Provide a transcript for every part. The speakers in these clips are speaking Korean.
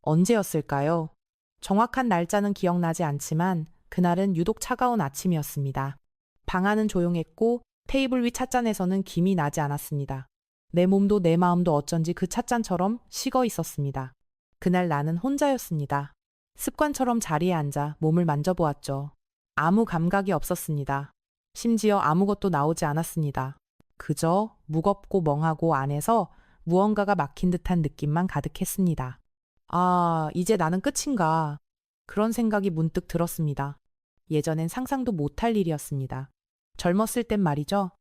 언제였을까요? 정확한 날짜는 기억나지 않지만 그날은 유독 차가운 아침이었습니다. 방 안은 조용했고 테이블 위 찻잔에서는 김이 나지 않았습니다. 내 몸도 내 마음도 어쩐지 그 찻잔처럼 식어 있었습니다. 그날 나는 혼자였습니다. 습관처럼 자리에 앉아 몸을 만져보았죠. 아무 감각이 없었습니다. 심지어 아무것도 나오지 않았습니다. 그저 무겁고 멍하고 안에서 무언가가 막힌 듯한 느낌만 가득했습니다. 아, 이제 나는 끝인가. 그런 생각이 문득 들었습니다. 예전엔 상상도 못할 일이었습니다. 젊었을 땐 말이죠.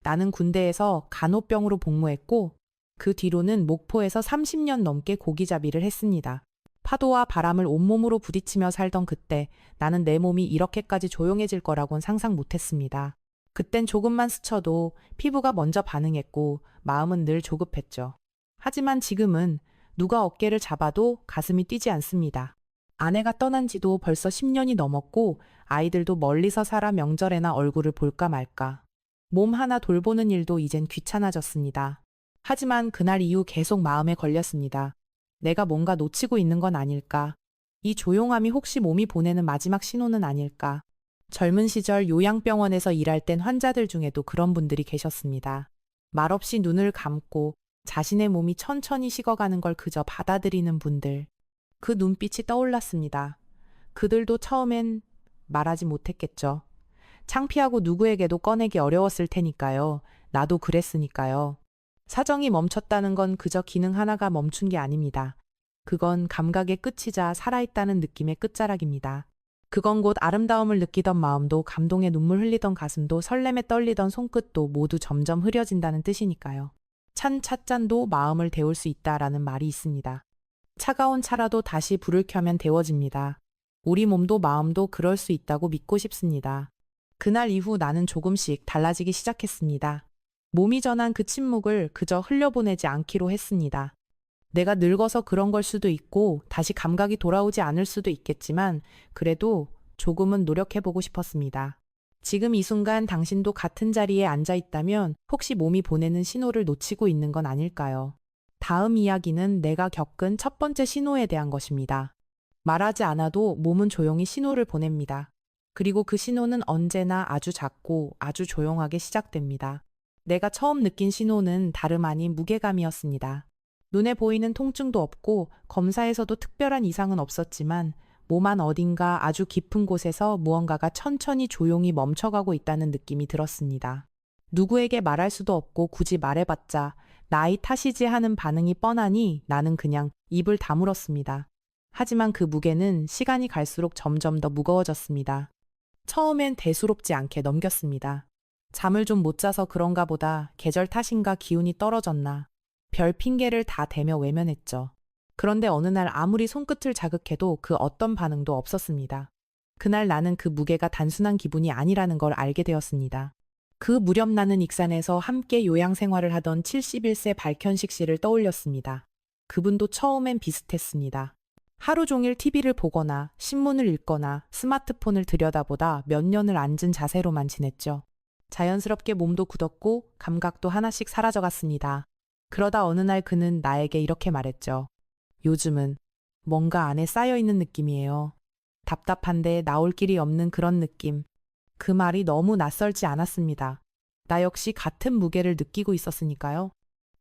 나는 군대에서 간호병으로 복무했고 그 뒤로는 목포에서 30년 넘게 고기잡이를 했습니다. 파도와 바람을 온몸으로 부딪히며 살던 그때 나는 내 몸이 이렇게까지 조용해질 거라고는 상상 못했습니다. 그땐 조금만 스쳐도 피부가 먼저 반응했고 마음은 늘 조급했죠. 하지만 지금은 누가 어깨를 잡아도 가슴이 뛰지 않습니다. 아내가 떠난 지도 벌써 10년이 넘었고 아이들도 멀리서 살아 명절에나 얼굴을 볼까 말까. 몸 하나 돌보는 일도 이젠 귀찮아졌습니다. 하지만 그날 이후 계속 마음에 걸렸습니다. 내가 뭔가 놓치고 있는 건 아닐까. 이 조용함이 혹시 몸이 보내는 마지막 신호는 아닐까. 젊은 시절 요양병원에서 일할 땐 환자들 중에도 그런 분들이 계셨습니다. 말없이 눈을 감고 자신의 몸이 천천히 식어가는 걸 그저 받아들이는 분들. 그 눈빛이 떠올랐습니다. 그들도 처음엔 말하지 못했겠죠. 창피하고 누구에게도 꺼내기 어려웠을 테니까요. 나도 그랬으니까요. 사정이 멈췄다는 건 그저 기능 하나가 멈춘 게 아닙니다. 그건 감각의 끝이자 살아있다는 느낌의 끝자락입니다. 그건 곧 아름다움을 느끼던 마음도 감동에 눈물 흘리던 가슴도 설렘에 떨리던 손끝도 모두 점점 흐려진다는 뜻이니까요. 찬 찻잔도 마음을 데울 수 있다라는 말이 있습니다. 차가운 차라도 다시 불을 켜면 데워집니다. 우리 몸도 마음도 그럴 수 있다고 믿고 싶습니다. 그날 이후 나는 조금씩 달라지기 시작했습니다. 몸이 전한 그 침묵을 그저 흘려보내지 않기로 했습니다. 내가 늙어서 그런 걸 수도 있고 다시 감각이 돌아오지 않을 수도 있겠지만 그래도 조금은 노력해보고 싶었습니다. 지금 이 순간 당신도 같은 자리에 앉아 있다면 혹시 몸이 보내는 신호를 놓치고 있는 건 아닐까요? 다음 이야기는 내가 겪은 첫 번째 신호에 대한 것입니다. 말하지 않아도 몸은 조용히 신호를 보냅니다. 그리고 그 신호는 언제나 아주 작고 아주 조용하게 시작됩니다. 내가 처음 느낀 신호는 다름 아닌 무게감이었습니다. 눈에 보이는 통증도 없고 검사에서도 특별한 이상은 없었지만 몸 안 어딘가 아주 깊은 곳에서 무언가가 천천히 조용히 멈춰가고 있다는 느낌이 들었습니다. 누구에게 말할 수도 없고 굳이 말해봤자 나이 탓이지 하는 반응이 뻔하니 나는 그냥 입을 다물었습니다. 하지만 그 무게는 시간이 갈수록 점점 더 무거워졌습니다. 처음엔 대수롭지 않게 넘겼습니다. 잠을 좀 못 자서 그런가 보다, 계절 탓인가 기운이 떨어졌나. 별 핑계를 다 대며 외면했죠. 그런데 어느 날 아무리 손끝을 자극해도 그 어떤 반응도 없었습니다. 그날 나는 그 무게가 단순한 기분이 아니라는 걸 알게 되었습니다. 그 무렵 나는 익산에서 함께 요양 생활을 하던 71세 발현식 씨를 떠올렸습니다. 그분도 처음엔 비슷했습니다. 하루 종일 TV를 보거나 신문을 읽거나 스마트폰을 들여다보다 몇 년을 앉은 자세로만 지냈죠. 자연스럽게 몸도 굳었고 감각도 하나씩 사라져갔습니다. 그러다 어느 날 그는 나에게 이렇게 말했죠. 요즘은 뭔가 안에 쌓여있는 느낌이에요. 답답한데 나올 길이 없는 그런 느낌. 그 말이 너무 낯설지 않았습니다. 나 역시 같은 무게를 느끼고 있었으니까요.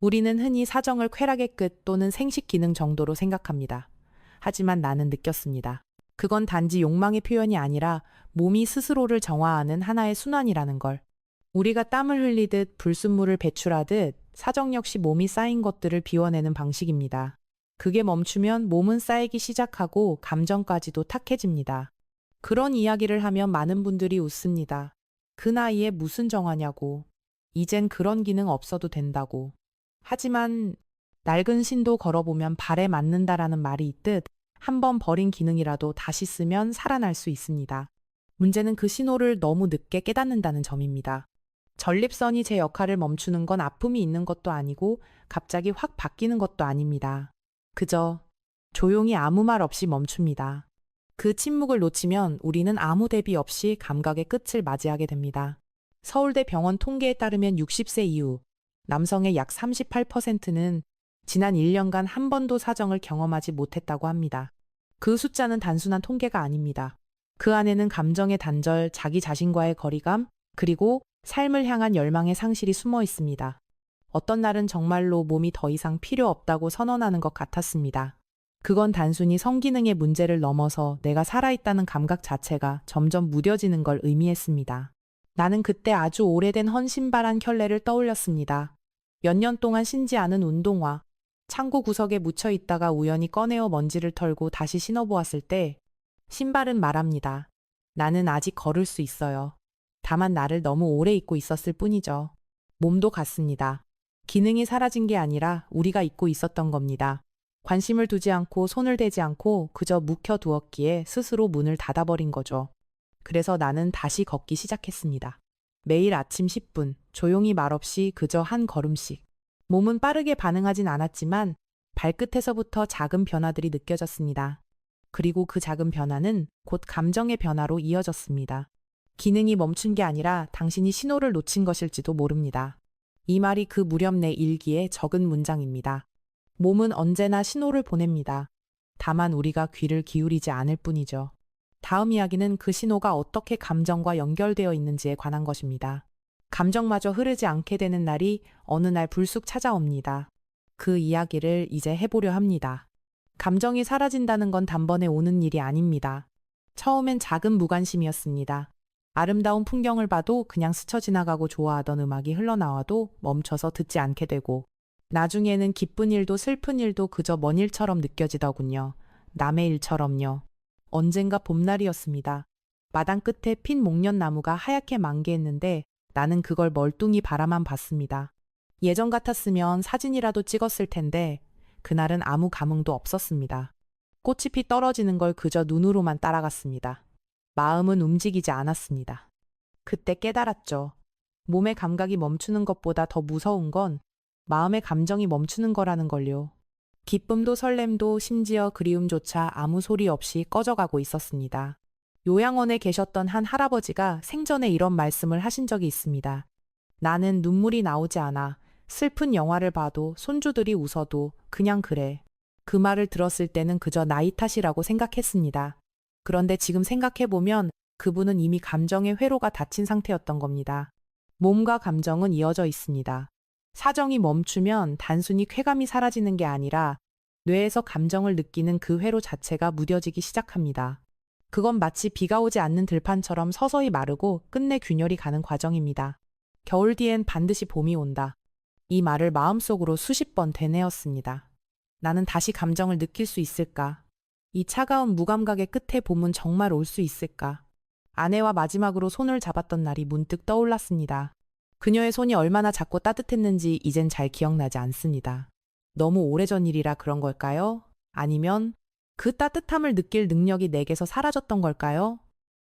우리는 흔히 사정을 쾌락의 끝 또는 생식 기능 정도로 생각합니다. 하지만 나는 느꼈습니다. 그건 단지 욕망의 표현이 아니라 몸이 스스로를 정화하는 하나의 순환이라는 걸. 우리가 땀을 흘리듯 불순물을 배출하듯 사정 역시 몸이 쌓인 것들을 비워내는 방식입니다. 그게 멈추면 몸은 쌓이기 시작하고 감정까지도 탁해집니다. 그런 이야기를 하면 많은 분들이 웃습니다. 그 나이에 무슨 정화냐고. 이젠 그런 기능 없어도 된다고. 하지만 낡은 신도 걸어보면 발에 맞는다라는 말이 있듯 한 번 버린 기능이라도 다시 쓰면 살아날 수 있습니다. 문제는 그 신호를 너무 늦게 깨닫는다는 점입니다. 전립선이 제 역할을 멈추는 건 아픔이 있는 것도 아니고 갑자기 확 바뀌는 것도 아닙니다. 그저 조용히 아무 말 없이 멈춥니다. 그 침묵을 놓치면 우리는 아무 대비 없이 감각의 끝을 맞이하게 됩니다. 서울대 병원 통계에 따르면 60세 이후 남성의 약 38%는 지난 1년간 한 번도 사정을 경험하지 못했다고 합니다. 그 숫자는 단순한 통계가 아닙니다. 그 안에는 감정의 단절, 자기 자신과의 거리감, 그리고 삶을 향한 열망의 상실이 숨어 있습니다. 어떤 날은 정말로 몸이 더 이상 필요 없다고 선언하는 것 같았습니다. 그건 단순히 성기능의 문제를 넘어서 내가 살아있다는 감각 자체가 점점 무뎌지는 걸 의미했습니다. 나는 그때 아주 오래된 헌신바란 켤레를 떠올렸습니다. 몇 년 동안 신지 않은 운동화, 창고 구석에 묻혀 있다가 우연히 꺼내어 먼지를 털고 다시 신어보았을 때 신발은 말합니다. 나는 아직 걸을 수 있어요. 다만 나를 너무 오래 잊고 있었을 뿐이죠. 몸도 같습니다. 기능이 사라진 게 아니라 우리가 잊고 있었던 겁니다. 관심을 두지 않고 손을 대지 않고 그저 묵혀두었기에 스스로 문을 닫아버린 거죠. 그래서 나는 다시 걷기 시작했습니다. 매일 아침 10분, 조용히 말없이 그저 한 걸음씩. 몸은 빠르게 반응하진 않았지만 발끝에서부터 작은 변화들이 느껴졌습니다. 그리고 그 작은 변화는 곧 감정의 변화로 이어졌습니다. 기능이 멈춘 게 아니라 당신이 신호를 놓친 것일지도 모릅니다. 이 말이 그 무렵 내 일기에 적은 문장입니다. 몸은 언제나 신호를 보냅니다. 다만 우리가 귀를 기울이지 않을 뿐이죠. 다음 이야기는 그 신호가 어떻게 감정과 연결되어 있는지에 관한 것입니다. 감정마저 흐르지 않게 되는 날이 어느 날 불쑥 찾아옵니다. 그 이야기를 이제 해보려 합니다. 감정이 사라진다는 건 단번에 오는 일이 아닙니다. 처음엔 작은 무관심이었습니다. 아름다운 풍경을 봐도 그냥 스쳐 지나가고 좋아하던 음악이 흘러나와도 멈춰서 듣지 않게 되고, 나중에는 기쁜 일도 슬픈 일도 그저 먼 일처럼 느껴지더군요. 남의 일처럼요. 언젠가 봄날이었습니다. 마당 끝에 핀 목련나무가 하얗게 만개했는데 나는 그걸 멀뚱히 바라만 봤습니다. 예전 같았으면 사진이라도 찍었을 텐데 그날은 아무 감흥도 없었습니다. 꽃잎이 떨어지는 걸 그저 눈으로만 따라갔습니다. 마음은 움직이지 않았습니다. 그때 깨달았죠. 몸의 감각이 멈추는 것보다 더 무서운 건 마음의 감정이 멈추는 거라는 걸요. 기쁨도 설렘도 심지어 그리움조차 아무 소리 없이 꺼져가고 있었습니다. 요양원에 계셨던 한 할아버지가 생전에 이런 말씀을 하신 적이 있습니다. 나는 눈물이 나오지 않아. 슬픈 영화를 봐도 손주들이 웃어도 그냥 그래. 그 말을 들었을 때는 그저 나이 탓이라고 생각했습니다. 그런데 지금 생각해보면 그분은 이미 감정의 회로가 닫힌 상태였던 겁니다. 몸과 감정은 이어져 있습니다. 사정이 멈추면 단순히 쾌감이 사라지는 게 아니라 뇌에서 감정을 느끼는 그 회로 자체가 무뎌지기 시작합니다. 그건 마치 비가 오지 않는 들판처럼 서서히 마르고 끝내 균열이 가는 과정입니다. 겨울 뒤엔 반드시 봄이 온다. 이 말을 마음속으로 수십 번 되뇌었습니다. 나는 다시 감정을 느낄 수 있을까? 이 차가운 무감각의 끝에 봄은 정말 올 수 있을까? 아내와 마지막으로 손을 잡았던 날이 문득 떠올랐습니다. 그녀의 손이 얼마나 작고 따뜻했는지 이젠 잘 기억나지 않습니다. 너무 오래전 일이라 그런 걸까요? 아니면 그 따뜻함을 느낄 능력이 내게서 사라졌던 걸까요?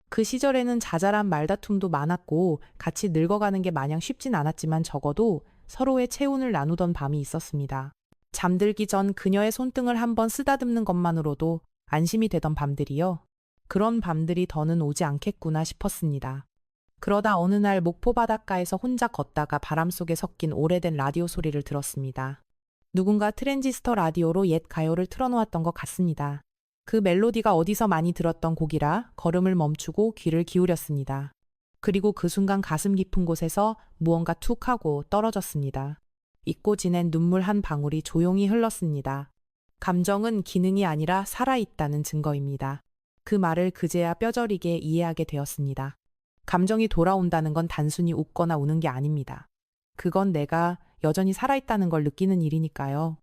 그 시절에는 자잘한 말다툼도 많았고 같이 늙어가는 게 마냥 쉽진 않았지만 적어도 서로의 체온을 나누던 밤이 있었습니다. 잠들기 전 그녀의 손등을 한번 쓰다듬는 것만으로도 안심이 되던 밤들이요. 그런 밤들이 더는 오지 않겠구나 싶었습니다. 그러다 어느 날 목포 바닷가에서 혼자 걷다가 바람 속에 섞인 오래된 라디오 소리를 들었습니다. 누군가 트랜지스터 라디오로 옛 가요를 틀어놓았던 것 같습니다. 그 멜로디가 어디서 많이 들었던 곡이라 걸음을 멈추고 귀를 기울였습니다. 그리고 그 순간 가슴 깊은 곳에서 무언가 툭 하고 떨어졌습니다. 잊고 지낸 눈물 한 방울이 조용히 흘렀습니다. 감정은 기능이 아니라 살아있다는 증거입니다. 그 말을 그제야 뼈저리게 이해하게 되었습니다. 감정이 돌아온다는 건 단순히 웃거나 우는 게 아닙니다. 그건 내가 여전히 살아있다는 걸 느끼는 일이니까요.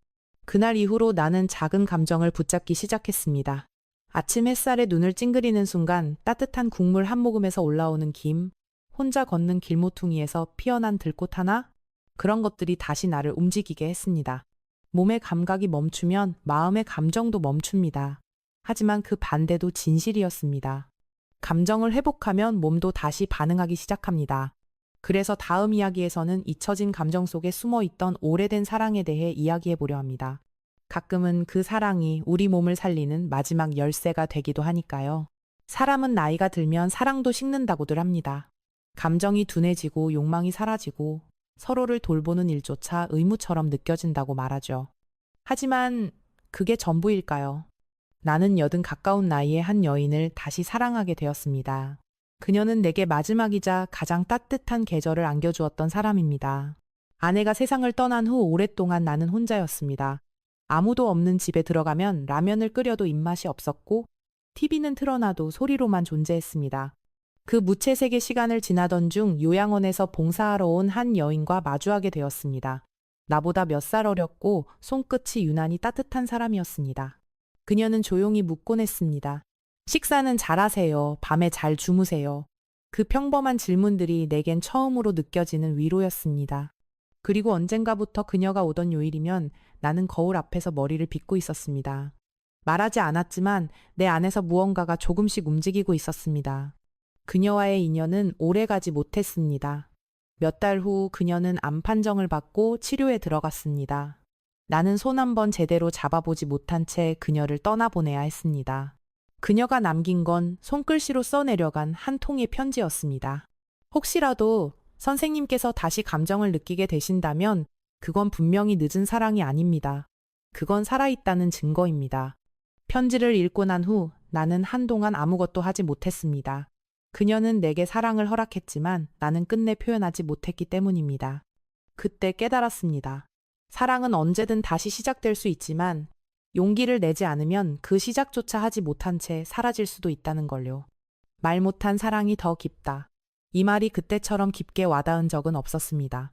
그날 이후로 나는 작은 감정을 붙잡기 시작했습니다. 아침 햇살에 눈을 찡그리는 순간 따뜻한 국물 한 모금에서 올라오는 김, 혼자 걷는 길모퉁이에서 피어난 들꽃 하나? 그런 것들이 다시 나를 움직이게 했습니다. 몸의 감각이 멈추면 마음의 감정도 멈춥니다. 하지만 그 반대도 진실이었습니다. 감정을 회복하면 몸도 다시 반응하기 시작합니다. 그래서 다음 이야기에서는 잊혀진 감정 속에 숨어있던 오래된 사랑에 대해 이야기해 보려 합니다. 가끔은 그 사랑이 우리 몸을 살리는 마지막 열쇠가 되기도 하니까요. 사람은 나이가 들면 사랑도 식는다고들 합니다. 감정이 둔해지고 욕망이 사라지고 서로를 돌보는 일조차 의무처럼 느껴진다고 말하죠. 하지만 그게 전부일까요? 나는 여든 가까운 나이에 한 여인을 다시 사랑하게 되었습니다. 그녀는 내게 마지막이자 가장 따뜻한 계절을 안겨주었던 사람입니다. 아내가 세상을 떠난 후 오랫동안 나는 혼자였습니다. 아무도 없는 집에 들어가면 라면을 끓여도 입맛이 없었고 TV는 틀어놔도 소리로만 존재했습니다. 그 무채색의 시간을 지나던 중 요양원에서 봉사하러 온 한 여인과 마주하게 되었습니다. 나보다 몇 살 어렸고 손끝이 유난히 따뜻한 사람이었습니다. 그녀는 조용히 묻곤 했습니다. 식사는 잘하세요. 밤에 잘 주무세요. 그 평범한 질문들이 내겐 처음으로 느껴지는 위로였습니다. 그리고 언젠가부터 그녀가 오던 요일이면 나는 거울 앞에서 머리를 빗고 있었습니다. 말하지 않았지만 내 안에서 무언가가 조금씩 움직이고 있었습니다. 그녀와의 인연은 오래가지 못했습니다. 몇 달 후 그녀는 암 판정을 받고 치료에 들어갔습니다. 나는 손 한 번 제대로 잡아보지 못한 채 그녀를 떠나보내야 했습니다. 그녀가 남긴 건 손글씨로 써내려간 한 통의 편지였습니다. 혹시라도 선생님께서 다시 감정을 느끼게 되신다면 그건 분명히 늦은 사랑이 아닙니다. 그건 살아있다는 증거입니다. 편지를 읽고 난 후 나는 한동안 아무것도 하지 못했습니다. 그녀는 내게 사랑을 허락했지만 나는 끝내 표현하지 못했기 때문입니다. 그때 깨달았습니다. 사랑은 언제든 다시 시작될 수 있지만 용기를 내지 않으면 그 시작조차 하지 못한 채 사라질 수도 있다는 걸요. 말 못한 사랑이 더 깊다. 이 말이 그때처럼 깊게 와닿은 적은 없었습니다.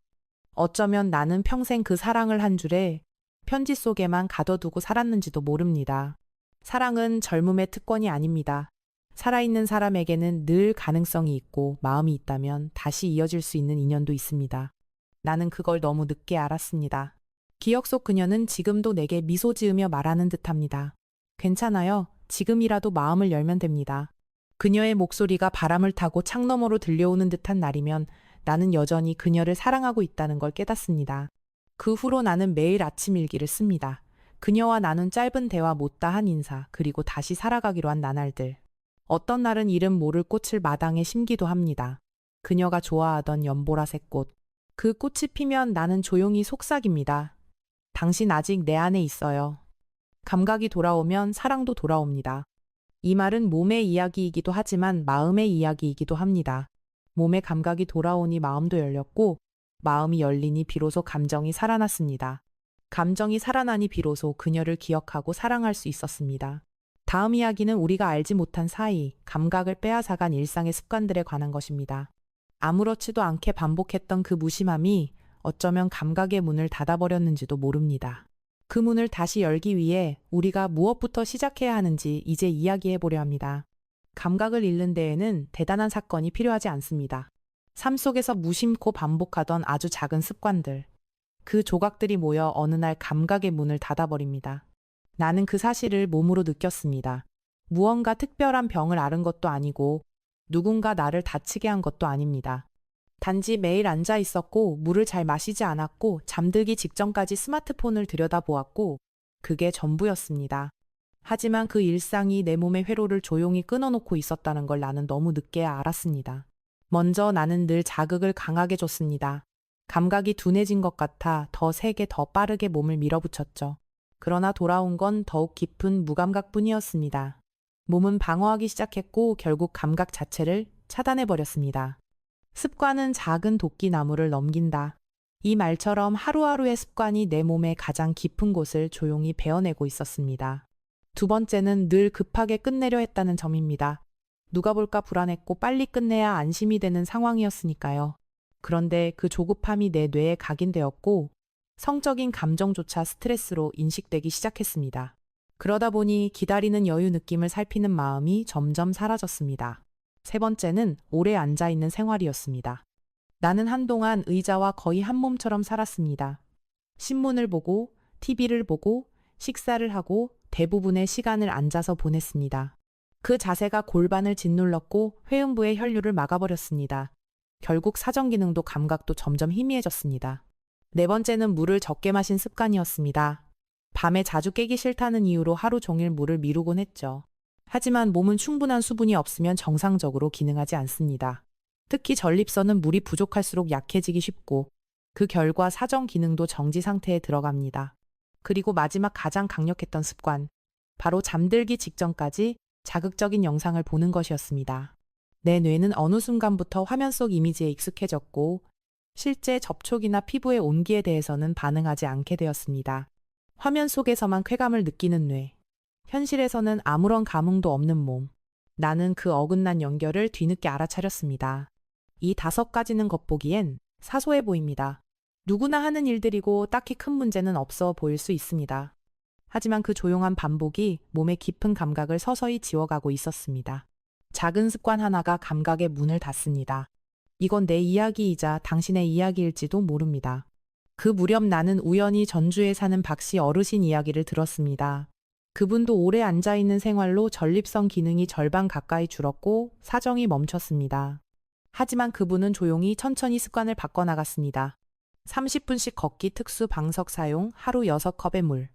어쩌면 나는 평생 그 사랑을 한 줄에 편지 속에만 가둬두고 살았는지도 모릅니다. 사랑은 젊음의 특권이 아닙니다. 살아있는 사람에게는 늘 가능성이 있고 마음이 있다면 다시 이어질 수 있는 인연도 있습니다. 나는 그걸 너무 늦게 알았습니다. 기억 속 그녀는 지금도 내게 미소 지으며 말하는 듯합니다. 괜찮아요. 지금이라도 마음을 열면 됩니다. 그녀의 목소리가 바람을 타고 창너머로 들려오는 듯한 날이면 나는 여전히 그녀를 사랑하고 있다는 걸 깨닫습니다. 그 후로 나는 매일 아침 일기를 씁니다. 그녀와 나눈 짧은 대화 못다 한 인사, 그리고 다시 살아가기로 한 나날들. 어떤 날은 이름 모를 꽃을 마당에 심기도 합니다. 그녀가 좋아하던 연보라색 꽃. 그 꽃이 피면 나는 조용히 속삭입니다. 당신 아직 내 안에 있어요. 감각이 돌아오면 사랑도 돌아옵니다. 이 말은 몸의 이야기이기도 하지만 마음의 이야기이기도 합니다. 몸의 감각이 돌아오니 마음도 열렸고 마음이 열리니 비로소 감정이 살아났습니다. 감정이 살아나니 비로소 그녀를 기억하고 사랑할 수 있었습니다. 다음 이야기는 우리가 알지 못한 사이, 감각을 빼앗아간 일상의 습관들에 관한 것입니다. 아무렇지도 않게 반복했던 그 무심함이 어쩌면 감각의 문을 닫아버렸는지도 모릅니다. 그 문을 다시 열기 위해 우리가 무엇부터 시작해야 하는지 이제 이야기해보려 합니다. 감각을 잃는 데에는 대단한 사건이 필요하지 않습니다. 삶 속에서 무심코 반복하던 아주 작은 습관들. 그 조각들이 모여 어느 날 감각의 문을 닫아버립니다. 나는 그 사실을 몸으로 느꼈습니다. 무언가 특별한 병을 앓은 것도 아니고 누군가 나를 다치게 한 것도 아닙니다. 단지 매일 앉아 있었고 물을 잘 마시지 않았고 잠들기 직전까지 스마트폰을 들여다보았고 그게 전부였습니다. 하지만 그 일상이 내 몸의 회로를 조용히 끊어놓고 있었다는 걸 나는 너무 늦게야 알았습니다. 먼저 나는 늘 자극을 강하게 줬습니다. 감각이 둔해진 것 같아 더 세게 더 빠르게 몸을 밀어붙였죠. 그러나 돌아온 건 더욱 깊은 무감각뿐이었습니다. 몸은 방어하기 시작했고 결국 감각 자체를 차단해버렸습니다. 습관은 작은 도끼나무를 넘긴다. 이 말처럼 하루하루의 습관이 내 몸의 가장 깊은 곳을 조용히 베어내고 있었습니다. 두 번째는 늘 급하게 끝내려 했다는 점입니다. 누가 볼까 불안했고 빨리 끝내야 안심이 되는 상황이었으니까요. 그런데 그 조급함이 내 뇌에 각인되었고 성적인 감정조차 스트레스로 인식되기 시작했습니다. 그러다 보니 기다리는 여유 느낌을 살피는 마음이 점점 사라졌습니다. 세 번째는 오래 앉아있는 생활이었습니다. 나는 한동안 의자와 거의 한 몸처럼 살았습니다. 신문을 보고, TV를 보고, 식사를 하고 대부분의 시간을 앉아서 보냈습니다. 그 자세가 골반을 짓눌렀고 회음부의 혈류를 막아버렸습니다. 결국 사정 기능도 감각도 점점 희미해졌습니다. 네 번째는 물을 적게 마신 습관이었습니다. 밤에 자주 깨기 싫다는 이유로 하루 종일 물을 미루곤 했죠. 하지만 몸은 충분한 수분이 없으면 정상적으로 기능하지 않습니다. 특히 전립선은 물이 부족할수록 약해지기 쉽고 그 결과 사정 기능도 정지 상태에 들어갑니다. 그리고 마지막 가장 강력했던 습관, 바로 잠들기 직전까지 자극적인 영상을 보는 것이었습니다. 내 뇌는 어느 순간부터 화면 속 이미지에 익숙해졌고 실제 접촉이나 피부의 온기에 대해서는 반응하지 않게 되었습니다. 화면 속에서만 쾌감을 느끼는 뇌, 현실에서는 아무런 감흥도 없는 몸. 나는 그 어긋난 연결을 뒤늦게 알아차렸습니다. 이 5가지는 겉보기엔 사소해 보입니다. 누구나 하는 일들이고 딱히 큰 문제는 없어 보일 수 있습니다. 하지만 그 조용한 반복이 몸의 깊은 감각을 서서히 지워가고 있었습니다. 작은 습관 하나가 감각의 문을 닫습니다. 이건 내 이야기이자 당신의 이야기일지도 모릅니다. 그 무렵 나는 우연히 전주에 사는 박씨 어르신 이야기를 들었습니다. 그분도 오래 앉아있는 생활로 전립선 기능이 절반 가까이 줄었고 사정이 멈췄습니다. 하지만 그분은 조용히 천천히 습관을 바꿔나갔습니다. 30분씩 걷기 특수 방석 사용, 하루 6컵의 물.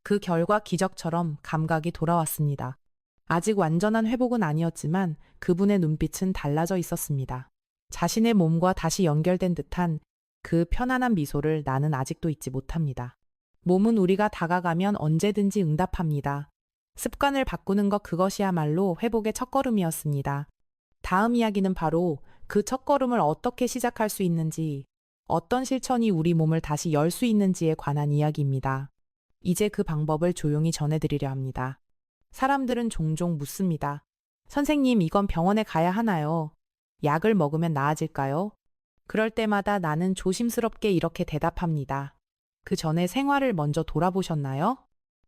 그 결과 기적처럼 감각이 돌아왔습니다. 아직 완전한 회복은 아니었지만 그분의 눈빛은 달라져 있었습니다. 자신의 몸과 다시 연결된 듯한 그 편안한 미소를 나는 아직도 잊지 못합니다. 몸은 우리가 다가가면 언제든지 응답합니다. 습관을 바꾸는 것 그것이야말로 회복의 첫걸음이었습니다. 다음 이야기는 바로 그 첫걸음을 어떻게 시작할 수 있는지, 어떤 실천이 우리 몸을 다시 열 수 있는지에 관한 이야기입니다. 이제 그 방법을 조용히 전해드리려 합니다. 사람들은 종종 묻습니다. 선생님, 이건 병원에 가야 하나요? 약을 먹으면 나아질까요? 그럴 때마다 나는 조심스럽게 이렇게 대답합니다. 그 전에 생활을 먼저 돌아보셨나요?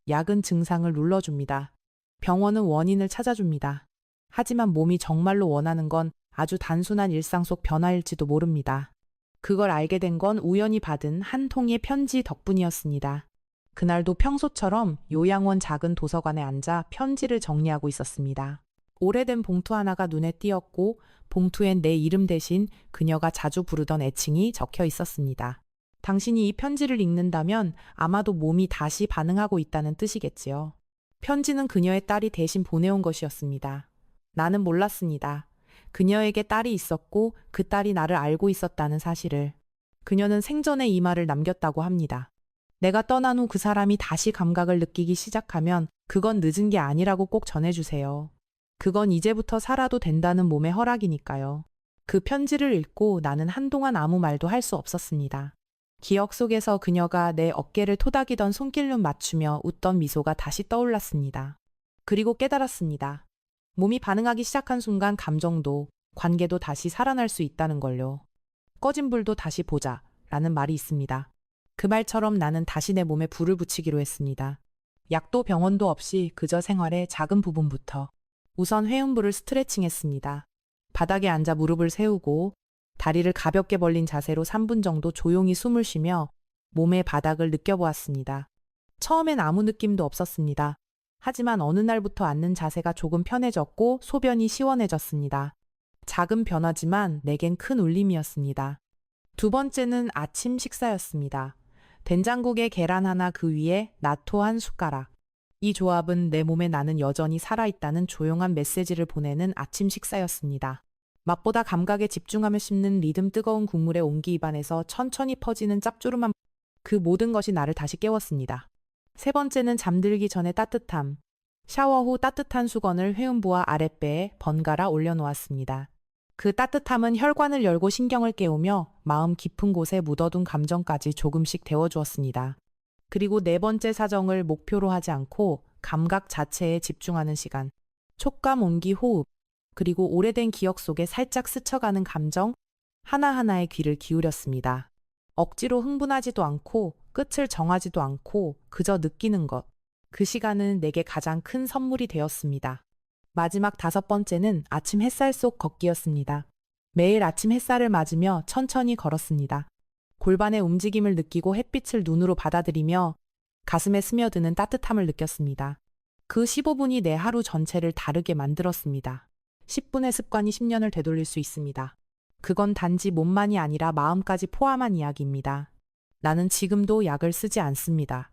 약은 증상을 눌러줍니다. 병원은 원인을 찾아줍니다. 하지만 몸이 정말로 원하는 건 아주 단순한 일상 속 변화일지도 모릅니다. 그걸 알게 된 건 우연히 받은 한 통의 편지 덕분이었습니다. 그날도 평소처럼 요양원 작은 도서관에 앉아 편지를 정리하고 있었습니다. 오래된 봉투 하나가 눈에 띄었고 봉투엔 내 이름 대신 그녀가 자주 부르던 애칭이 적혀 있었습니다. 당신이 이 편지를 읽는다면 아마도 몸이 다시 반응하고 있다는 뜻이겠지요. 편지는 그녀의 딸이 대신 보내온 것이었습니다. 나는 몰랐습니다. 그녀에게 딸이 있었고 그 딸이 나를 알고 있었다는 사실을. 그녀는 생전에 이 말을 남겼다고 합니다. 내가 떠난 후 그 사람이 다시 감각을 느끼기 시작하면 그건 늦은 게 아니라고 꼭 전해주세요. 그건 이제부터 살아도 된다는 몸의 허락이니까요. 그 편지를 읽고 나는 한동안 아무 말도 할 수 없었습니다. 기억 속에서 그녀가 내 어깨를 토닥이던 손길로 맞추며 웃던 미소가 다시 떠올랐습니다. 그리고 깨달았습니다. 몸이 반응하기 시작한 순간 감정도, 관계도 다시 살아날 수 있다는 걸요. 꺼진 불도 다시 보자 라는 말이 있습니다. 그 말처럼 나는 다시 내 몸에 불을 붙이기로 했습니다. 약도 병원도 없이 그저 생활의 작은 부분부터. 우선 회음부를 스트레칭했습니다. 바닥에 앉아 무릎을 세우고 다리를 가볍게 벌린 자세로 3분 정도 조용히 숨을 쉬며 몸의 바닥을 느껴보았습니다. 처음엔 아무 느낌도 없었습니다. 하지만 어느 날부터 앉는 자세가 조금 편해졌고 소변이 시원해졌습니다. 작은 변화지만 내겐 큰 울림이었습니다. 두 번째는 아침 식사였습니다. 된장국에 계란 하나, 그 위에 나토 한 숟가락. 이 조합은 내 몸에 나는 여전히 살아있다는 조용한 메시지를 보내는 아침 식사였습니다. 맛보다 감각에 집중하며 씹는 리듬, 뜨거운 국물의 온기, 입안에서 천천히 퍼지는 짭조름한 그 모든 것이 나를 다시 깨웠습니다. 세 번째는 잠들기 전의 따뜻함. 샤워 후 따뜻한 수건을 회음부와 아랫배에 번갈아 올려놓았습니다. 그 따뜻함은 혈관을 열고 신경을 깨우며 마음 깊은 곳에 묻어둔 감정까지 조금씩 데워주었습니다. 그리고 네 번째 사정을 목표로 하지 않고 감각 자체에 집중하는 시간. 촉감, 온기, 호흡, 그리고 오래된 기억 속에 살짝 스쳐가는 감정 하나하나에 귀를 기울였습니다. 억지로 흥분하지도 않고 끝을 정하지도 않고 그저 느끼는 것. 그 시간은 내게 가장 큰 선물이 되었습니다. 마지막 5번째는 아침 햇살 속 걷기였습니다. 매일 아침 햇살을 맞으며 천천히 걸었습니다. 골반의 움직임을 느끼고 햇빛을 눈으로 받아들이며 가슴에 스며드는 따뜻함을 느꼈습니다. 그 15분이 내 하루 전체를 다르게 만들었습니다. 10분의 습관이 10년을 되돌릴 수 있습니다. 그건 단지 몸만이 아니라 마음까지 포함한 이야기입니다. 나는 지금도 약을 쓰지 않습니다.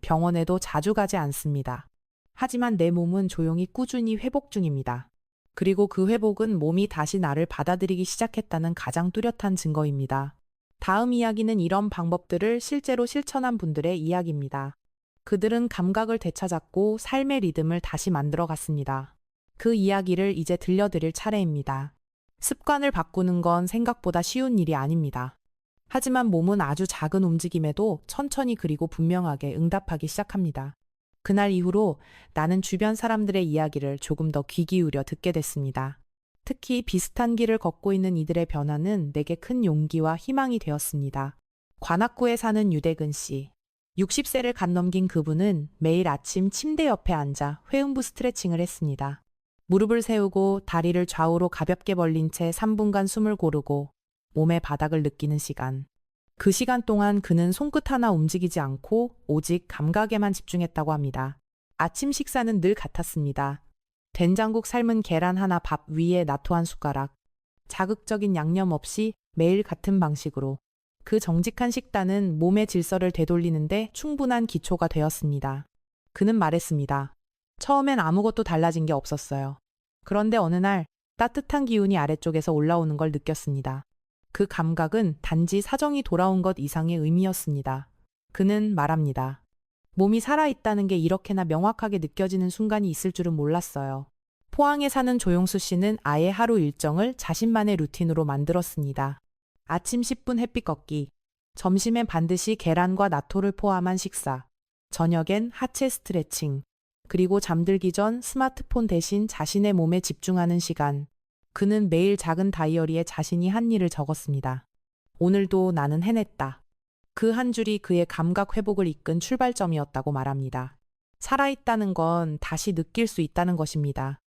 병원에도 자주 가지 않습니다. 하지만 내 몸은 조용히 꾸준히 회복 중입니다. 그리고 그 회복은 몸이 다시 나를 받아들이기 시작했다는 가장 뚜렷한 증거입니다. 다음 이야기는 이런 방법들을 실제로 실천한 분들의 이야기입니다. 그들은 감각을 되찾았고 삶의 리듬을 다시 만들어 갔습니다. 그 이야기를 이제 들려드릴 차례입니다. 습관을 바꾸는 건 생각보다 쉬운 일이 아닙니다. 하지만 몸은 아주 작은 움직임에도 천천히 그리고 분명하게 응답하기 시작합니다. 그날 이후로 나는 주변 사람들의 이야기를 조금 더 귀 기울여 듣게 됐습니다. 특히 비슷한 길을 걷고 있는 이들의 변화는 내게 큰 용기와 희망이 되었습니다. 관악구에 사는 유대근 씨. 60세를 갓 넘긴 그분은 매일 아침 침대 옆에 앉아 회음부 스트레칭을 했습니다. 무릎을 세우고 다리를 좌우로 가볍게 벌린 채 3분간 숨을 고르고 몸의 바닥을 느끼는 시간. 그 시간 동안 그는 손끝 하나 움직이지 않고 오직 감각에만 집중했다고 합니다. 아침 식사는 늘 같았습니다. 된장국 삶은 계란 하나 밥 위에 나토 한 숟가락. 자극적인 양념 없이 매일 같은 방식으로. 그 정직한 식단은 몸의 질서를 되돌리는데 충분한 기초가 되었습니다. 그는 말했습니다. 처음엔 아무것도 달라진 게 없었어요. 그런데 어느 날 따뜻한 기운이 아래쪽에서 올라오는 걸 느꼈습니다. 그 감각은 단지 사정이 돌아온 것 이상의 의미였습니다. 그는 말합니다. 몸이 살아있다는 게 이렇게나 명확하게 느껴지는 순간이 있을 줄은 몰랐어요. 포항에 사는 조용수 씨는 아예 하루 일정을 자신만의 루틴으로 만들었습니다. 아침 10분 햇빛 걷기, 점심엔 반드시 계란과 나토를 포함한 식사, 저녁엔 하체 스트레칭, 그리고 잠들기 전 스마트폰 대신 자신의 몸에 집중하는 시간. 그는 매일 작은 다이어리에 자신이 한 일을 적었습니다. 오늘도 나는 해냈다. 그 한 줄이 그의 감각 회복을 이끈 출발점이었다고 말합니다. 살아있다는 건 다시 느낄 수 있다는 것입니다.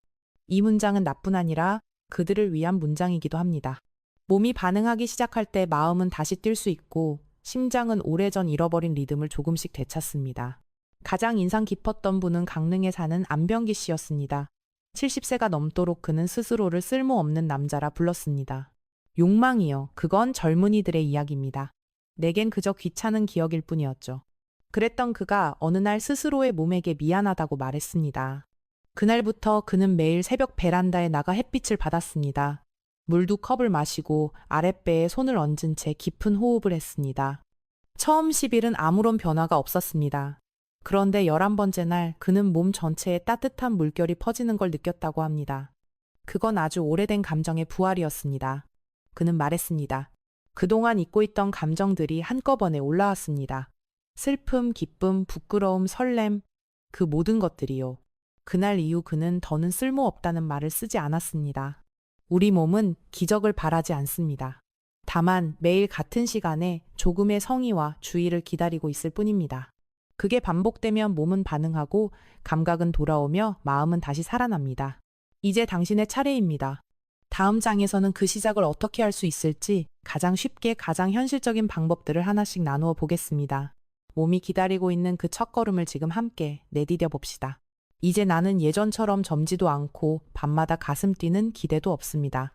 이 문장은 나뿐 아니라 그들을 위한 문장이기도 합니다. 몸이 반응하기 시작할 때 마음은 다시 뛸 수 있고 심장은 오래전 잃어버린 리듬을 조금씩 되찾습니다. 가장 인상 깊었던 분은 강릉에 사는 안병기 씨였습니다. 70세가 넘도록 그는 스스로를 쓸모없는 남자라 불렀습니다. 욕망이요. 그건 젊은이들의 이야기입니다. 내겐 그저 귀찮은 기억일 뿐이었죠. 그랬던 그가 어느 날 스스로의 몸에게 미안하다고 말했습니다. 그날부터 그는 매일 새벽 베란다에 나가 햇빛을 받았습니다. 물도 컵을 마시고 아랫배에 손을 얹은 채 깊은 호흡을 했습니다. 처음 10일은 아무런 변화가 없었습니다. 그런데 11번째 날 그는 몸 전체에 따뜻한 물결이 퍼지는 걸 느꼈다고 합니다. 그건 아주 오래된 감정의 부활이었습니다. 그는 말했습니다. 그동안 잊고 있던 감정들이 한꺼번에 올라왔습니다. 슬픔, 기쁨, 부끄러움, 설렘, 그 모든 것들이요. 그날 이후 그는 더는 쓸모없다는 말을 쓰지 않았습니다. 우리 몸은 기적을 바라지 않습니다. 다만 매일 같은 시간에 조금의 성의와 주의를 기다리고 있을 뿐입니다. 그게 반복되면 몸은 반응하고 감각은 돌아오며 마음은 다시 살아납니다. 이제 당신의 차례입니다. 다음 장에서는 그 시작을 어떻게 할 수 있을지 가장 쉽게 가장 현실적인 방법들을 하나씩 나누어 보겠습니다. 몸이 기다리고 있는 그 첫걸음을 지금 함께 내디뎌 봅시다. 이제 나는 예전처럼 젊지도 않고 밤마다 가슴 뛰는 기대도 없습니다.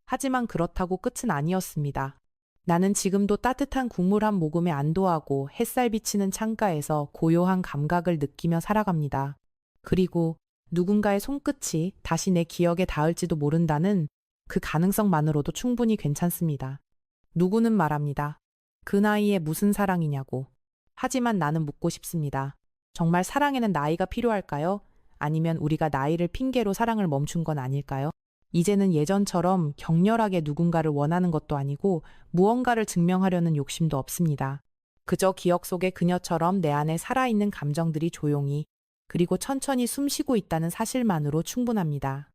하지만 그렇다고 끝은 아니었습니다. 나는 지금도 따뜻한 국물 한 모금에 안도하고 햇살 비치는 창가에서 고요한 감각을 느끼며 살아갑니다. 그리고 누군가의 손끝이 다시 내 기억에 닿을지도 모른다는 그 가능성만으로도 충분히 괜찮습니다. 누구는 말합니다. 그 나이에 무슨 사랑이냐고. 하지만 나는 묻고 싶습니다. 정말 사랑에는 나이가 필요할까요? 아니면 우리가 나이를 핑계로 사랑을 멈춘 건 아닐까요? 이제는 예전처럼 격렬하게 누군가를 원하는 것도 아니고 무언가를 증명하려는 욕심도 없습니다. 그저 기억 속의 그녀처럼 내 안에 살아있는 감정들이 조용히 그리고 천천히 숨쉬고 있다는 사실만으로 충분합니다.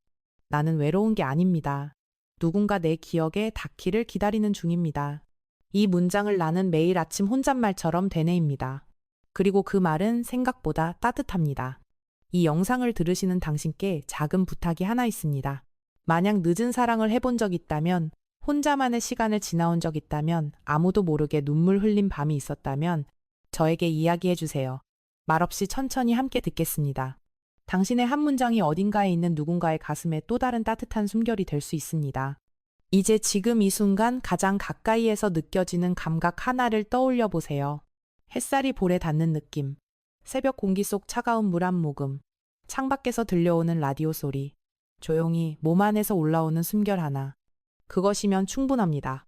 나는 외로운 게 아닙니다. 누군가 내 기억에 닿기를 기다리는 중입니다. 이 문장을 나는 매일 아침 혼잣말처럼 되뇌입니다. 그리고 그 말은 생각보다 따뜻합니다. 이 영상을 들으시는 당신께 작은 부탁이 하나 있습니다. 만약 늦은 사랑을 해본 적 있다면, 혼자만의 시간을 지나온 적 있다면, 아무도 모르게 눈물 흘린 밤이 있었다면 저에게 이야기해 주세요. 말없이 천천히 함께 듣겠습니다. 당신의 한 문장이 어딘가에 있는 누군가의 가슴에 또 다른 따뜻한 숨결이 될 수 있습니다. 이제 지금 이 순간 가장 가까이에서 느껴지는 감각 하나를 떠올려 보세요. 햇살이 볼에 닿는 느낌, 새벽 공기 속 차가운 물 한 모금, 창밖에서 들려오는 라디오 소리, 조용히 몸 안에서 올라오는 숨결 하나. 그것이면 충분합니다.